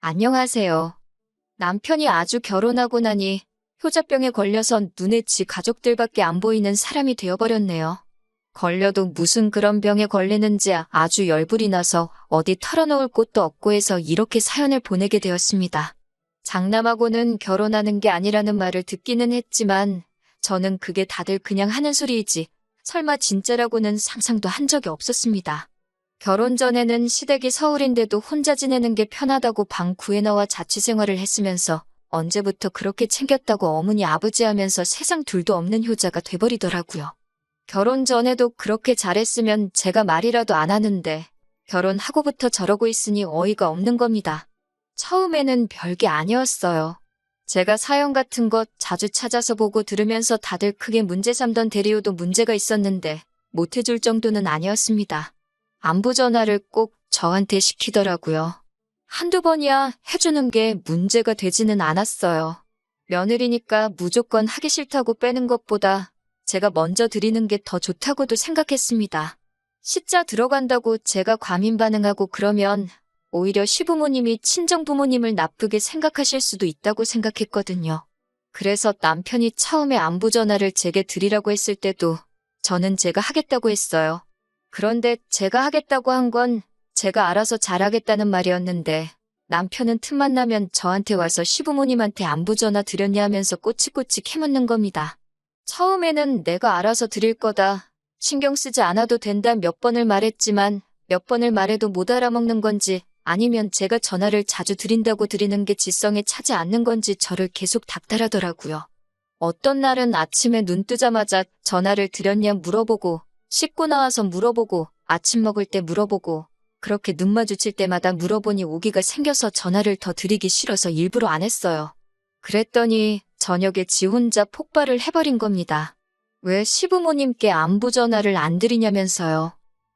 안녕하세요. 남편이 아주 결혼하고 나니 효자병에 걸려서 눈에 지 가족들밖에 안 보이는 사람이 되어버렸네요. 걸려도 무슨 그런 병에 걸리는지 아주 열불이 나서 어디 털어놓을 곳도 없고 해서 이렇게 사연을 보내게 되었습니다. 장남하고는 결혼하는 게 아니라는 말을 듣기는 했지만 저는 그게 다들 그냥 하는 소리이지 설마 진짜라고는 상상도 한 적이 없었습니다. 결혼 전에는 시댁이 서울인데도 혼자 지내는 게 편하다고 방 구해나와 자취생활을 했으면서 언제부터 그렇게 챙겼다고 어머니 아버지 하면서 세상 둘도 없는 효자가 돼버리더라고요. 결혼 전에도 그렇게 잘했으면 제가 말이라도 안 하는데 결혼하고부터 저러고 있으니 어이가 없는 겁니다. 처음에는 별게 아니었어요. 제가 사연 같은 것 자주 찾아서 보고 들으면서 다들 크게 문제 삼던 대리호도 문제가 있었는데 못해줄 정도는 아니었습니다. 안부 전화를 꼭 저한테 시키더라고요. 한두 번이야 해주는 게 문제가 되지는 않았어요. 며느리니까 무조건 하기 싫다고 빼는 것보다 제가 먼저 드리는 게 더 좋다고도 생각했습니다. 시자 들어간다고 제가 과민 반응하고 그러면 오히려 시부모님이 친정부모님을 나쁘게 생각하실 수도 있다고 생각했거든요. 그래서 남편이 처음에 안부 전화를 제게 드리라고 했을 때도 저는 제가 하겠다고 했어요. 그런데 제가 하겠다고 한 건 제가 알아서 잘하겠다는 말이었는데 남편은 틈만 나면 저한테 와서 시부모님한테 안부 전화 드렸냐 하면서 꼬치꼬치 캐묻는 겁니다. 처음에는 내가 알아서 드릴 거다. 신경 쓰지 않아도 된다 몇 번을 말했지만 몇 번을 말해도 못 알아먹는 건지 아니면 제가 전화를 자주 드린다고 드리는 게 지성에 차지 않는 건지 저를 계속 닥달하더라고요. 어떤 날은 아침에 눈 뜨자마자 전화를 드렸냐 물어보고 씻고 나와서 물어보고 아침 먹을 때 물어보고 그렇게 눈 마주칠 때마다 물어보니 오기가 생겨서 전화를 더 드리기 싫어서 일부러 안 했어요. 그랬더니 저녁에 지 혼자 폭발을 해버린 겁니다. 왜 시부모님께 안부 전화를 안 드리냐면서요.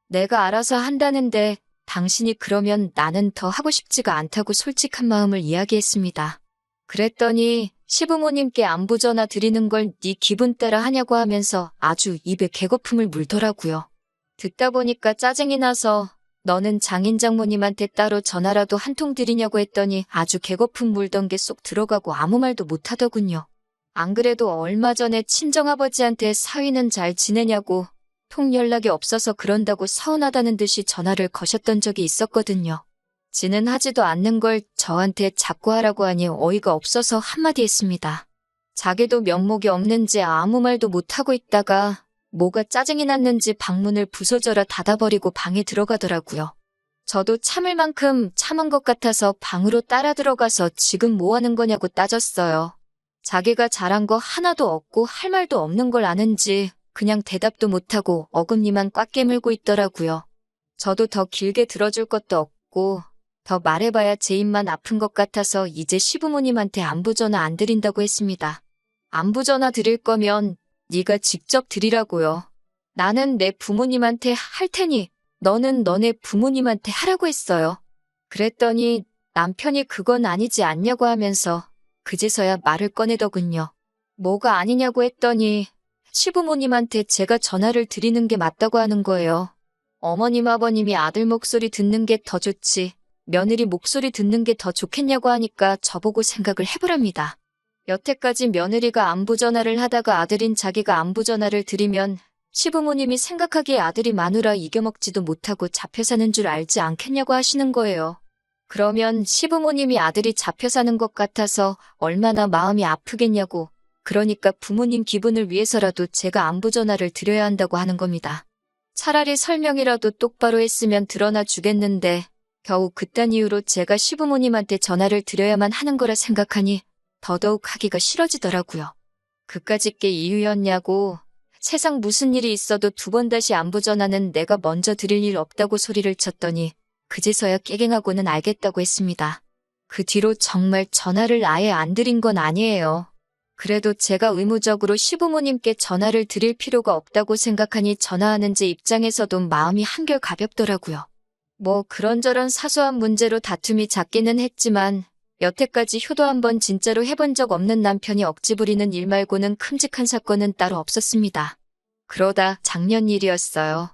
내가 알아서 한다는데 당신이 그러면 나는 더 하고 싶지가 않다고 솔직한 마음을 이야기했습니다. 그랬더니 시부모님께 안부 전화 드리는 걸 네 기분 따라 하냐고 하면서 아주 입에 개거품을 물더라고요. 듣다 보니까 짜증이 나서 너는 장인 장모님한테 따로 전화라도 한 통 드리냐고 했더니 아주 개거품 물던 게 쏙 들어가고 아무 말도 못하더군요. 안 그래도 얼마 전에 친정아버지한테 사위는 잘 지내냐고 통 연락이 없어서 그런다고 서운하다는 듯이 전화를 거셨던 적이 있었거든요. 지는 하지도 않는 걸 저한테 자꾸 하라고 하니 어이가 없어서 한마디 했습니다. 자기도 면목이 없는지 아무 말도 못하고 있다가 뭐가 짜증이 났는지 방문을 부서져라 닫아버리고 방에 들어가더라고요. 저도 참을 만큼 참은 것 같아서 방으로 따라 들어가서 지금 뭐 하는 거냐고 따졌어요. 자기가 잘한 거 하나도 없고 할 말도 없는 걸 아는지 그냥 대답도 못하고 어금니만 꽉 깨물고 있더라고요. 저도 더 길게 들어줄 것도 없고 더 말해봐야 제 입만 아픈 것 같아서 이제 시부모님한테 안부 전화 안 드린다고 했습니다. 안부 전화 드릴 거면 네가 직접 드리라고요. 나는 내 부모님한테 할 테니 너는 너네 부모님한테 하라고 했어요. 그랬더니 남편이 그건 아니지 않냐고 하면서 그제서야 말을 꺼내더군요. 뭐가 아니냐고 했더니 시부모님한테 제가 전화를 드리는 게 맞다고 하는 거예요. 어머님 아버님이 아들 목소리 듣는 게 더 좋지 며느리 목소리 듣는 게 더 좋겠냐고 하니까 저보고 생각을 해보랍니다. 여태까지 며느리가 안부 전화를 하다가 아들인 자기가 안부 전화를 드리면 시부모님이 생각하기에 아들이 마누라 이겨먹지도 못하고 잡혀 사는 줄 알지 않겠냐고 하시는 거예요. 그러면 시부모님이 아들이 잡혀 사는 것 같아서 얼마나 마음이 아프겠냐고 그러니까 부모님 기분을 위해서라도 제가 안부 전화를 드려야 한다고 하는 겁니다. 차라리 설명이라도 똑바로 했으면 드러나 주겠는데 겨우 그딴 이유로 제가 시부모님한테 전화를 드려야만 하는 거라 생각하니 더더욱 하기가 싫어지더라고요. 그까짓 게 이유였냐고 세상 무슨 일이 있어도 두 번 다시 안부 전화는 내가 먼저 드릴 일 없다고 소리를 쳤더니 그제서야 깨갱하고는 알겠다고 했습니다. 그 뒤로 정말 전화를 아예 안 드린 건 아니에요. 그래도 제가 의무적으로 시부모님께 전화를 드릴 필요가 없다고 생각하니 전화하는 제 입장에서도 마음이 한결 가볍더라고요. 뭐 그런저런 사소한 문제로 다툼이 잦기는 했지만 여태까지 효도 한번 진짜로 해본 적 없는 남편이 억지 부리는 일 말고는 큼직한 사건은 따로 없었습니다. 그러다 작년 일이었어요.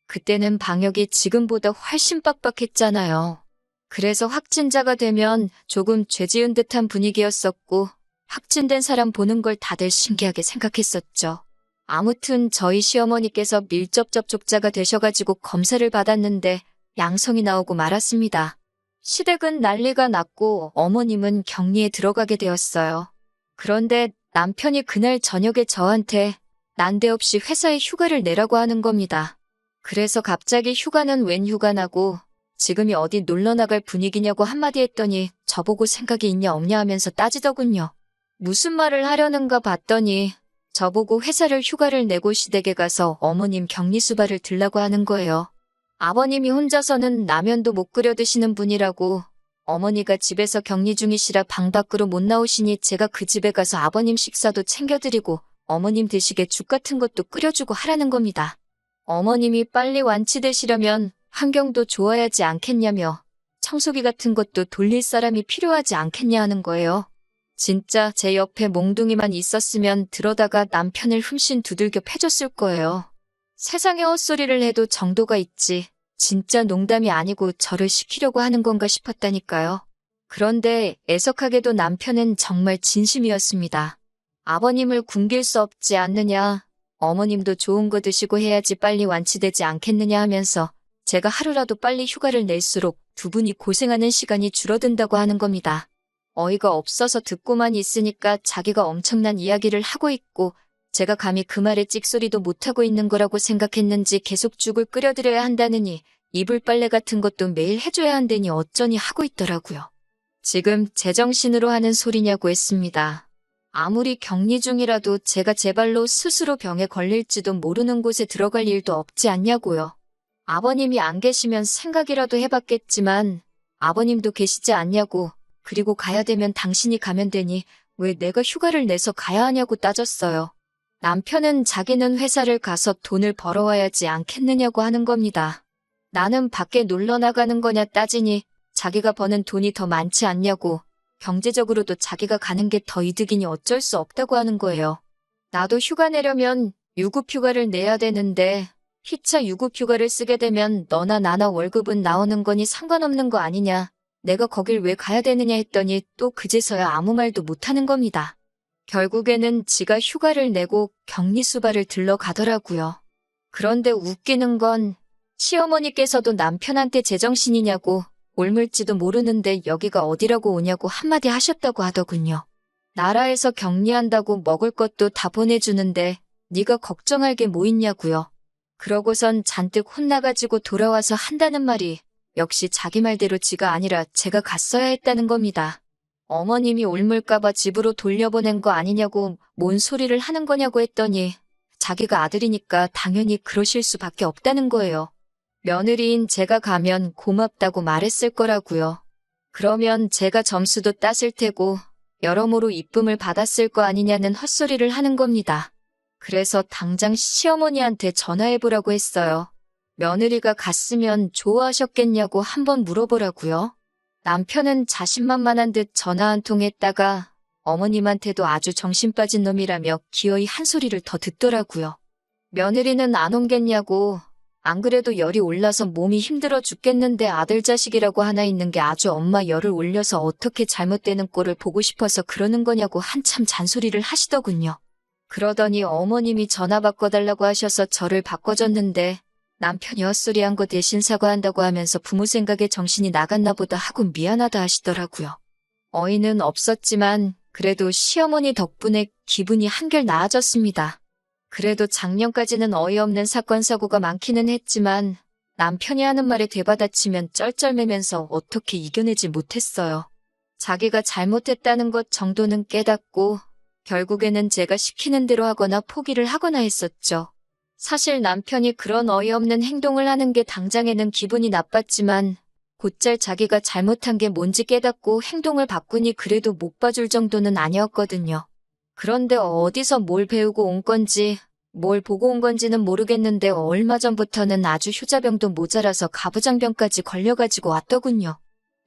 그때는 방역이 지금보다 훨씬 빡빡했잖아요. 그래서 확진자가 되면 조금 죄 지은 듯한 분위기였었고 확진된 사람 보는 걸 다들 신기하게 생각했었죠. 아무튼 저희 시어머니께서 밀접 접촉자가 되셔가지고 검사를 받았는데 양성이 나오고 말았습니다. 시댁은 난리가 났고 어머님은 격리에 들어가게 되었어요. 그런데 남편이 그날 저녁에 저한테 난데없이 회사에 휴가를 내라고 하는 겁니다. 그래서 갑자기 휴가는 웬 휴가나고 지금이 어디 놀러 나갈 분위기냐고 한마디 했더니 저보고 생각이 있냐 없냐 하면서 따지더군요. 무슨 말을 하려는가 봤더니 저보고 회사를 휴가를 내고 시댁에 가서 어머님 격리수발을 들라고 하는 거예요. 아버님이 혼자서는 라면도 못 끓여 드시는 분이라고 어머니가 집에서 격리 중이시라 방 밖으로 못 나오시니 제가 그 집에 가서 아버님 식사도 챙겨드리고 어머님 드시게 죽 같은 것도 끓여주고 하라는 겁니다. 어머님이 빨리 완치되시려면 환경도 좋아야지 않겠냐며 청소기 같은 것도 돌릴 사람이 필요하지 않겠냐 하는 거예요. 진짜 제 옆에 몽둥이만 있었으면 들어다가 남편을 흠씬 두들겨 패줬을 거예요. 세상에 헛소리를 해도 정도가 있지. 진짜 농담이 아니고 저를 시키려고 하는 건가 싶었다니까요. 그런데 애석하게도 남편은 정말 진심이었습니다. 아버님을 굶길 수 없지 않느냐. 어머님도 좋은 거 드시고 해야지 빨리 완치되지 않겠느냐 하면서 제가 하루라도 빨리 휴가를 낼수록 두 분이 고생하는 시간이 줄어든다고 하는 겁니다. 어이가 없어서 듣고만 있으니까 자기가 엄청난 이야기를 하고 있고 제가 감히 그 말에 찍소리도 못하고 있는 거라고 생각했는지 계속 죽을 끓여드려야 한다느니 이불 빨래 같은 것도 매일 해줘야 한다니 어쩌니 하고 있더라고요. 지금 제정신으로 하는 소리냐고 했습니다. 아무리 격리 중이라도 제가 제 발로 스스로 병에 걸릴지도 모르는 곳에 들어갈 일도 없지 않냐고요. 아버님이 안 계시면 생각이라도 해봤겠지만 아버님도 계시지 않냐고 그리고 가야 되면 당신이 가면 되니 왜 내가 휴가를 내서 가야 하냐고 따졌어요. 남편은 자기는 회사를 가서 돈을 벌어와야지 않겠느냐고 하는 겁니다. 나는 밖에 놀러 나가는 거냐 따지니 자기가 버는 돈이 더 많지 않냐고 경제적으로도 자기가 가는 게 더 이득이니 어쩔 수 없다고 하는 거예요. 나도 휴가 내려면 유급휴가를 내야 되는데 피차 유급휴가를 쓰게 되면 너나 나나 월급은 나오는 거니 상관없는 거 아니냐. 내가 거길 왜 가야 되느냐 했더니 또 그제서야 아무 말도 못하는 겁니다. 결국에는 지가 휴가를 내고 격리수발을 들러 가더라고요. 그런데 웃기는 건 시어머니께서도 남편한테 제정신이냐고 옮을지도 모르는데 여기가 어디라고 오냐고 한마디 하셨다고 하더군요. 나라에서 격리한다고 먹을 것도 다 보내주는데 네가 걱정할 게 뭐 있냐고요. 그러고선 잔뜩 혼나가지고 돌아와서 한다는 말이 역시 자기 말대로 지가 아니라 제가 갔어야 했다는 겁니다. 어머님이 옮을까봐 집으로 돌려보낸 거 아니냐고 뭔 소리를 하는 거냐고 했더니 자기가 아들이니까 당연히 그러실 수밖에 없다는 거예요. 며느리인 제가 가면 고맙다고 말했을 거라고요. 그러면 제가 점수도 땄을 테고 여러모로 이쁨을 받았을 거 아니냐는 헛소리를 하는 겁니다. 그래서 당장 시어머니한테 전화해보라고 했어요. 며느리가 갔으면 좋아하셨겠냐고 한번 물어보라고요. 남편은 자신만만한 듯 전화 한 통 했다가 어머님한테도 아주 정신 빠진 놈이라며 기어이 한 소리를 더 듣더라고요. 며느리는 안 옮겠냐고 안 그래도 열이 올라서 몸이 힘들어 죽겠는데 아들 자식이라고 하나 있는 게 아주 엄마 열을 올려서 어떻게 잘못되는 꼴을 보고 싶어서 그러는 거냐고 한참 잔소리를 하시더군요. 그러더니 어머님이 전화 바꿔달라고 하셔서 저를 바꿔줬는데 남편이 헛소리한 거 대신 사과한다고 하면서 부모 생각에 정신이 나갔나 보다 하고 미안하다 하시더라고요. 어이는 없었지만 그래도 시어머니 덕분에 기분이 한결 나아졌습니다. 그래도 작년까지는 어이없는 사건 사고가 많기는 했지만 남편이 하는 말에 되받아치면 쩔쩔매면서 어떻게 이겨내지 못했어요. 자기가 잘못했다는 것 정도는 깨닫고 결국에는 제가 시키는 대로 하거나 포기를 하거나 했었죠. 사실 남편이 그런 어이없는 행동을 하는 게 당장에는 기분이 나빴지만 곧잘 자기가 잘못한 게 뭔지 깨닫고 행동을 바꾸니 그래도 못 봐줄 정도는 아니었거든요. 그런데 어디서 뭘 배우고 온 건지 뭘 보고 온 건지는 모르겠는데 얼마 전부터는 아주 효자병도 모자라서 가부장병까지 걸려가지고 왔더군요.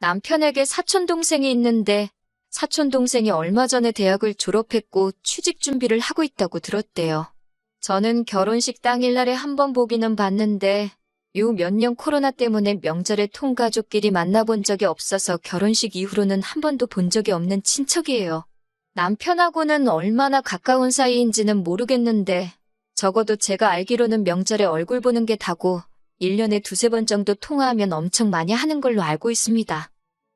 남편에게 사촌동생이 있는데 사촌동생이 얼마 전에 대학을 졸업했고 취직 준비를 하고 있다고 들었대요. 저는 결혼식 당일날에 한번 보기는 봤는데 요 몇 년 코로나 때문에 명절에 통가족끼리 만나본 적이 없어서 결혼식 이후로는 한 번도 본 적이 없는 친척이에요. 남편하고는 얼마나 가까운 사이인지는 모르겠는데 적어도 제가 알기로는 명절에 얼굴 보는 게 다고 1년에 두세 번 정도 통화하면 엄청 많이 하는 걸로 알고 있습니다.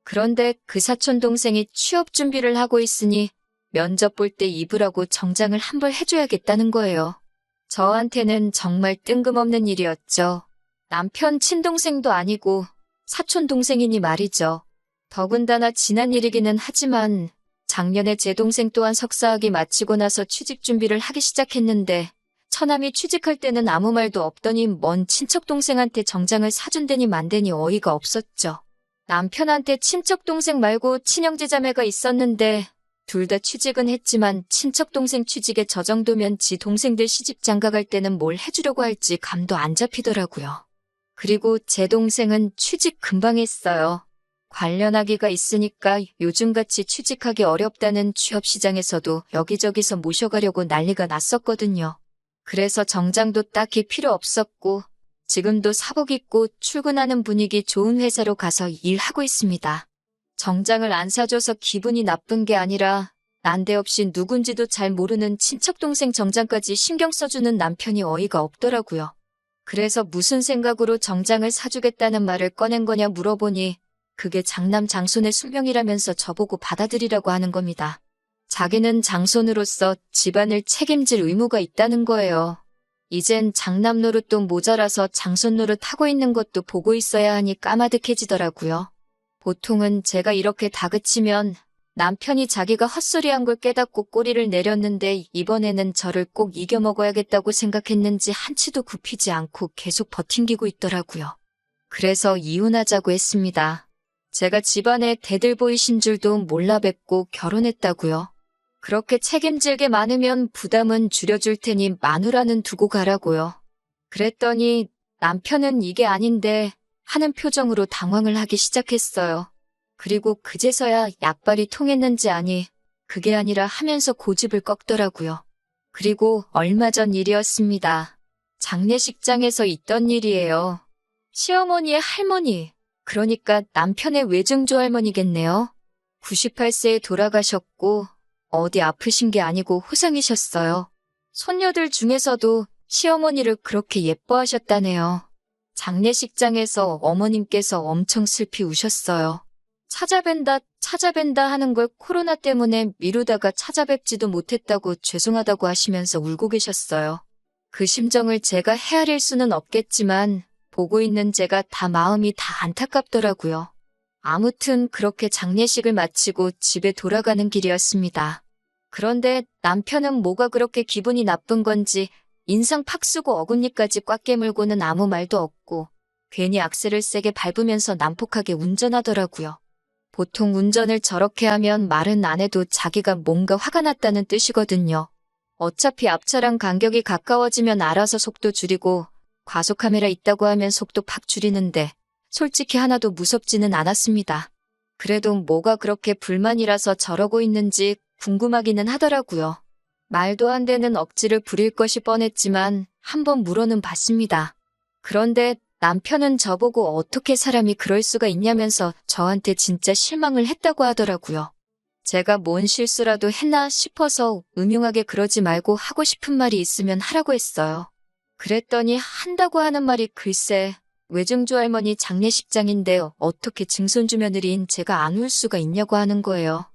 그런데 그 사촌 동생이 취업 준비를 하고 있으니 면접 볼 때 입으라고 정장을 한 벌 해줘야겠다는 거예요. 저한테는 정말 뜬금없는 일이었죠. 남편 친동생도 아니고 사촌 동생이니 말이죠. 더군다나 지난 일이기는 하지만 작년에 제 동생 또한 석사학위 마치고 나서 취직 준비를 하기 시작했는데 처남이 취직할 때는 아무 말도 없더니 먼 친척 동생한테 정장을 사준다니 만대니 어이가 없었죠. 남편한테 친척 동생 말고 친형제 자매가 있었는데 둘 다 취직은 했지만 친척 동생 취직에 저 정도면 지 동생들 시집 장가갈 때는 뭘 해주려고 할지 감도 안 잡히더라고요. 그리고 제 동생은 취직 금방 했어요. 관련 학위가 있으니까 요즘같이 취직하기 어렵다는 취업시장에서도 여기저기서 모셔가려고 난리가 났었거든요. 그래서 정장도 딱히 필요 없었고 지금도 사복 입고 출근하는 분위기 좋은 회사로 가서 일하고 있습니다. 정장을 안 사줘서 기분이 나쁜 게 아니라 난데없이 누군지도 잘 모르는 친척동생 정장까지 신경 써주는 남편이 어이가 없더라고요. 그래서 무슨 생각으로 정장을 사주겠다는 말을 꺼낸 거냐 물어보니 그게 장남 장손의 숙명이라면서 저보고 받아들이라고 하는 겁니다. 자기는 장손으로서 집안을 책임질 의무가 있다는 거예요. 이젠 장남 노릇도 모자라서 장손 노릇 하고 있는 것도 보고 있어야 하니 까마득해지더라고요. 보통은 제가 이렇게 다그치면 남편이 자기가 헛소리한 걸 깨닫고 꼬리를 내렸는데 이번에는 저를 꼭 이겨먹어야겠다고 생각했는지 한치도 굽히지 않고 계속 버팅기고 있더라고요. 그래서 이혼하자고 했습니다. 제가 집안에 대들보이신 줄도 몰라 뵙고 결혼했다고요. 그렇게 책임질 게 많으면 부담은 줄여줄 테니 마누라는 두고 가라고요. 그랬더니 남편은 이게 아닌데 하는 표정으로 당황을 하기 시작했어요. 그리고 그제서야 약발이 통했는지 아니 그게 아니라 하면서 고집을 꺾더라고요. 그리고 얼마 전 일이었습니다. 장례식장에서 있던 일이에요. 시어머니의 할머니, 그러니까 남편의 외증조 할머니겠네요. 98세에 돌아가셨고 어디 아프신 게 아니고 호상이셨어요. 손녀들 중에서도 시어머니를 그렇게 예뻐하셨다네요. 장례식장에서 어머님께서 엄청 슬피 우셨어요. 찾아뵌다 하는 걸 코로나 때문에 미루다가 찾아뵙지도 못했다고 죄송하다고 하시면서 울고 계셨어요. 그 심정을 제가 헤아릴 수는 없겠지만 보고 있는 제가 다 마음이 다 안타깝더라고요. 아무튼 그렇게 장례식을 마치고 집에 돌아가는 길이었습니다. 그런데 남편은 뭐가 그렇게 기분이 나쁜 건지 인상 팍 쓰고 어금니까지 꽉 깨물고는 아무 말도 없고 괜히 악셀을 세게 밟으면서 난폭하게 운전하더라고요. 보통 운전을 저렇게 하면 말은 안 해도 자기가 뭔가 화가 났다는 뜻이거든요. 어차피 앞차랑 간격이 가까워지면 알아서 속도 줄이고 과속카메라 있다고 하면 속도 팍 줄이는데 솔직히 하나도 무섭지는 않았습니다. 그래도 뭐가 그렇게 불만이라서 저러고 있는지 궁금하기는 하더라고요. 말도 안 되는 억지를 부릴 것이 뻔했지만 한번 물어는 봤습니다. 그런데 남편은 저보고 어떻게 사람이 그럴 수가 있냐면서 저한테 진짜 실망을 했다고 하더라고요. 제가 뭔 실수라도 했나 싶어서 음흉하게 그러지 말고 하고 싶은 말이 있으면 하라고 했어요. 그랬더니 한다고 하는 말이 글쎄 외증조 할머니 장례식장인데 어떻게 증손주 며느리인 제가 안 울 수가 있냐고 하는 거예요.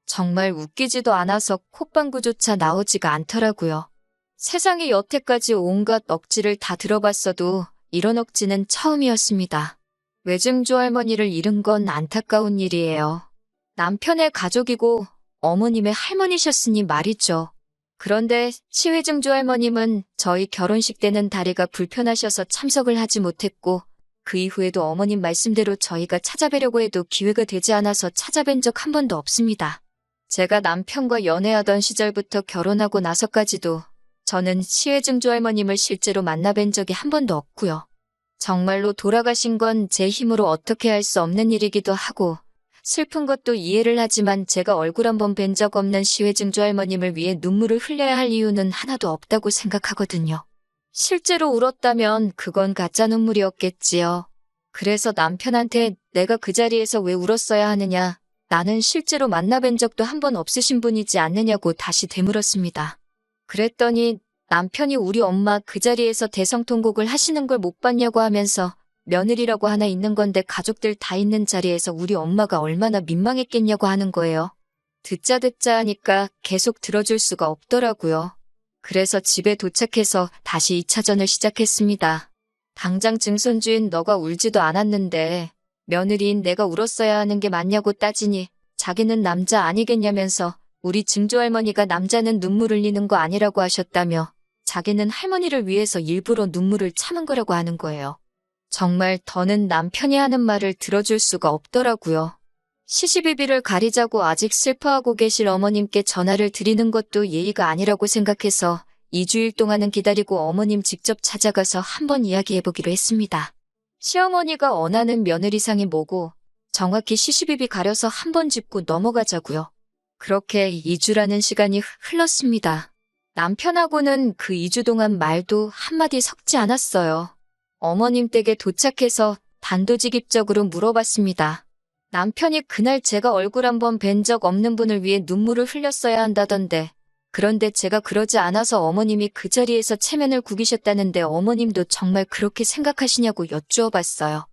정말 웃기지도 않아서 콧방구조차 나오지가 않더라고요. 세상에 여태까지 온갖 억지를 다 들어봤어도 이런 억지는 처음이었습니다. 외증조 할머니를 잃은 건 안타까운 일이에요. 남편의 가족이고 어머님의 할머니셨으니 말이죠. 그런데 시외증조 할머님은 저희 결혼식 때는 다리가 불편하셔서 참석을 하지 못했고 그 이후에도 어머님 말씀대로 저희가 찾아뵈려고 해도 기회가 되지 않아서 찾아뵌 적 한 번도 없습니다. 제가 남편과 연애하던 시절부터 결혼하고 나서까지도 저는 시외증조 할머님을 실제로 만나뵌 적이 한 번도 없고요. 정말로 돌아가신 건 제 힘으로 어떻게 할 수 없는 일이기도 하고 슬픈 것도 이해를 하지만 제가 얼굴 한 번 뵌 적 없는 시외증조 할머님을 위해 눈물을 흘려야 할 이유는 하나도 없다고 생각하거든요. 실제로 울었다면 그건 가짜 눈물이었겠지요. 그래서 남편한테 내가 그 자리에서 왜 울었어야 하느냐, 나는 실제로 만나뵌 적도 한 번 없으신 분이지 않느냐고 다시 되물었습니다. 그랬더니 남편이 우리 엄마 그 자리에서 대성통곡을 하시는 걸 못 봤냐고 하면서 며느리라고 하나 있는 건데 가족들 다 있는 자리에서 우리 엄마가 얼마나 민망했겠냐고 하는 거예요. 듣자 하니까 계속 들어줄 수가 없더라고요. 그래서 집에 도착해서 다시 2차전을 시작했습니다. 당장 증손주인 너가 울지도 않았는데 며느리인 내가 울었어야 하는 게 맞냐고 따지니 자기는 남자 아니겠냐면서 우리 증조할머니가 남자는 눈물 흘리는 거 아니라고 하셨다며 자기는 할머니를 위해서 일부러 눈물을 참은 거라고 하는 거예요. 정말 더는 남편이 하는 말을 들어줄 수가 없더라고요. 시시비비를 가리자고 아직 슬퍼하고 계실 어머님께 전화를 드리는 것도 예의가 아니라고 생각해서 2주일 동안은 기다리고 어머님 직접 찾아가서 한번 이야기해보기로 했습니다. 시어머니가 원하는 며느리상이 뭐고 정확히 시시비비 가려서 한번 짚고 넘어가자고요. 그렇게 2주라는 시간이 흘렀습니다. 남편하고는 그 2주 동안 말도 한마디 섞지 않았어요. 어머님 댁에 도착해서 단도직입적으로 물어봤습니다. 남편이 그날 제가 얼굴 한번 뵌 적 없는 분을 위해 눈물을 흘렸어야 한다던데, 그런데 제가 그러지 않아서 어머님이 그 자리에서 체면을 구기셨다는데 어머님도 정말 그렇게 생각하시냐고 여쭈어 봤어요.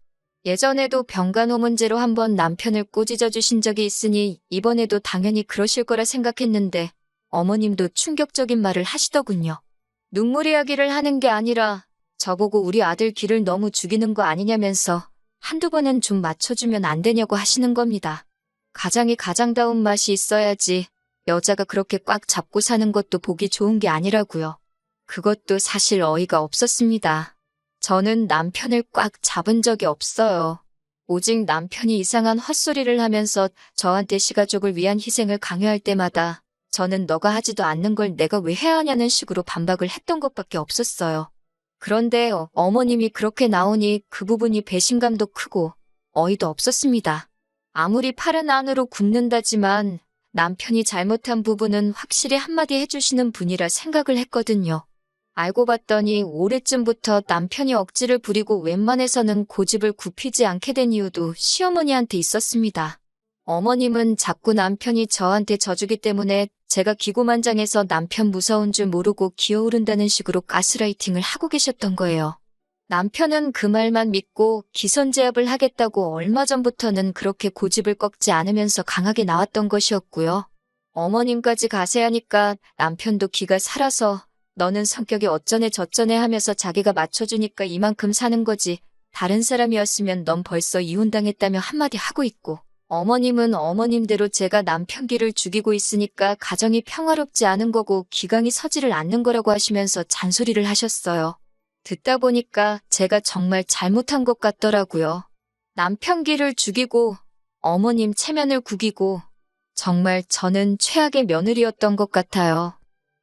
예전에도 병간호 문제로 한번 남편을 꼬집어 주신 적이 있으니 이번에도 당연히 그러실 거라 생각했는데 어머님도 충격적인 말을 하시더군요. 눈물 이야기를 하는 게 아니라 저보고 우리 아들 기를 너무 죽이는 거 아니냐면서 한두 번은 좀 맞춰주면 안 되냐고 하시는 겁니다. 가장이 가장다운 맛이 있어야지 여자가 그렇게 꽉 잡고 사는 것도 보기 좋은 게 아니라고요. 그것도 사실 어이가 없었습니다. 저는 남편을 꽉 잡은 적이 없어요. 오직 남편이 이상한 헛소리를 하면서 저한테 시가족을 위한 희생을 강요할 때마다 저는 너가 하지도 않는 걸 내가 왜 해야 하냐는 식으로 반박을 했던 것밖에 없었어요. 그런데 어머님이 그렇게 나오니 그 부분이 배신감도 크고 어이도 없었습니다. 아무리 팔은 안으로 굽는다지만 남편이 잘못한 부분은 확실히 한마디 해주시는 분이라 생각을 했거든요. 알고 봤더니 올해쯤부터 남편이 억지를 부리고 웬만해서는 고집을 굽히지 않게 된 이유도 시어머니한테 있었습니다. 어머님은 자꾸 남편이 저한테 져주기 때문에 제가 기고만장해서 남편 무서운 줄 모르고 기어오른다는 식으로 가스라이팅을 하고 계셨던 거예요. 남편은 그 말만 믿고 기선제압을 하겠다고 얼마 전부터는 그렇게 고집을 꺾지 않으면서 강하게 나왔던 것이었고요. 어머님까지 가세하니까 남편도 기가 살아서 너는 성격이 어쩌네 저쩌네 하면서 자기가 맞춰주니까 이만큼 사는 거지. 다른 사람이었으면 넌 벌써 이혼당했다며 한마디 하고 있고, 어머님은 어머님대로 제가 남편 기를 죽이고 있으니까 가정이 평화롭지 않은 거고 기강이 서지를 않는 거라고 하시면서 잔소리를 하셨어요. 듣다 보니까 제가 정말 잘못한 것 같더라고요. 남편 기를 죽이고 어머님 체면을 구기고 정말 저는 최악의 며느리였던 것 같아요.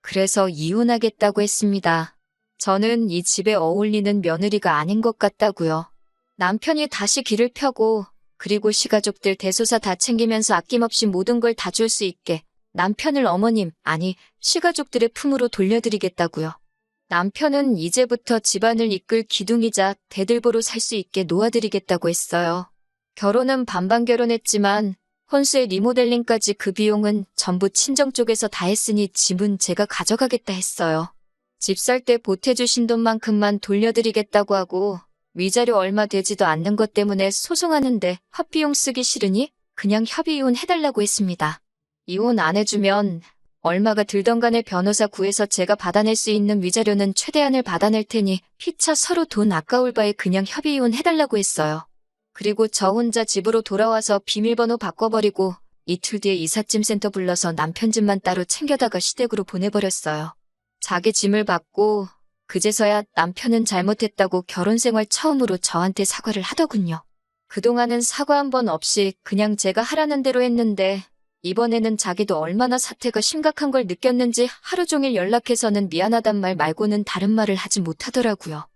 그래서 이혼하겠다고 했습니다. 저는 이 집에 어울리는 며느리가 아닌 것 같다고요. 남편이 다시 길을 펴고 그리고 시가족들 대소사 다 챙기면서 아낌없이 모든 걸 다 줄 수 있게 남편을 어머님, 아니 시가족들의 품으로 돌려드리겠다고요. 남편은 이제부터 집안을 이끌 기둥이자 대들보로 살 수 있게 놓아드리겠다고 했어요. 결혼은 반반 결혼했지만 혼수의 리모델링까지 그 비용은 전부 친정 쪽에서 다 했으니 집은 제가 가져가겠다 했어요. 집 살 때 보태주신 돈만큼만 돌려드리겠다고 하고 위자료 얼마 되지도 않는 것 때문에 소송하는데 헛비용 쓰기 싫으니 그냥 협의 이혼 해달라고 했습니다. 이혼 안 해주면 얼마가 들던 간에 변호사 구해서 제가 받아낼 수 있는 위자료는 최대한을 받아낼 테니 피차 서로 돈 아까울 바에 그냥 협의 이혼 해달라고 했어요. 그리고 저 혼자 집으로 돌아와서 비밀번호 바꿔버리고 이틀 뒤에 이삿짐 센터 불러서 남편 짐만 따로 챙겨다가 시댁으로 보내버렸어요. 자기 짐을 받고 그제서야 남편은 잘못했다고 결혼 생활 처음으로 저한테 사과를 하더군요. 그동안은 사과 한 번 없이 그냥 제가 하라는 대로 했는데 이번에는 자기도 얼마나 사태가 심각한 걸 느꼈는지 하루 종일 연락해서는 미안하단 말 말고는 다른 말을 하지 못하더라고요.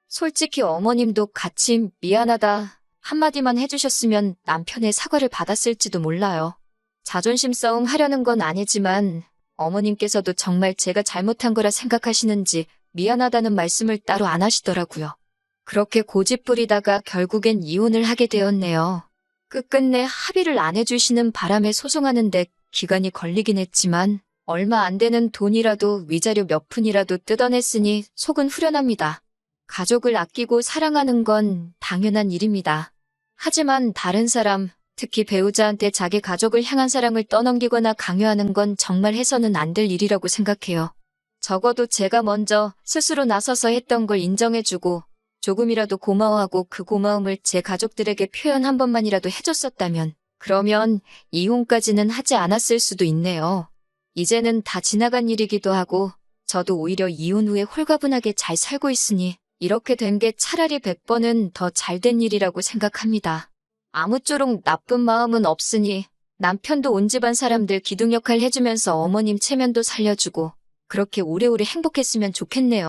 솔직히 어머님도 같이 미안하다 한마디만 해주셨으면 남편의 사과를 받았을지도 몰라요. 자존심 싸움 하려는 건 아니지만 어머님께서도 정말 제가 잘못한 거라 생각하시는지 미안하다는 말씀을 따로 안 하시더라고요. 그렇게 고집 부리다가 결국엔 이혼을 하게 되었네요. 끝끝내 합의를 안 해주시는 바람에 소송하는데 기간이 걸리긴 했지만 얼마 안 되는 돈이라도 위자료 몇 푼이라도 뜯어냈으니 속은 후련합니다. 가족을 아끼고 사랑하는 건 당연한 일입니다. 하지만 다른 사람, 특히 배우자한테 자기 가족을 향한 사랑을 떠넘기거나 강요하는 건 정말 해서는 안 될 일이라고 생각해요. 적어도 제가 먼저 스스로 나서서 했던 걸 인정해주고 조금이라도 고마워하고 그 고마움을 제 가족들에게 표현 한 번만이라도 해줬었다면 그러면 이혼까지는 하지 않았을 수도 있네요. 이제는 다 지나간 일이기도 하고 저도 오히려 이혼 후에 홀가분하게 잘 살고 있으니 이렇게 된 게 차라리 100번은 더 잘된 일이라고 생각합니다. 아무쪼록 나쁜 마음은 없으니 남편도 온 집안 사람들 기둥 역할 해주면서 어머님 체면도 살려주고 그렇게 오래오래 행복했으면 좋겠네요.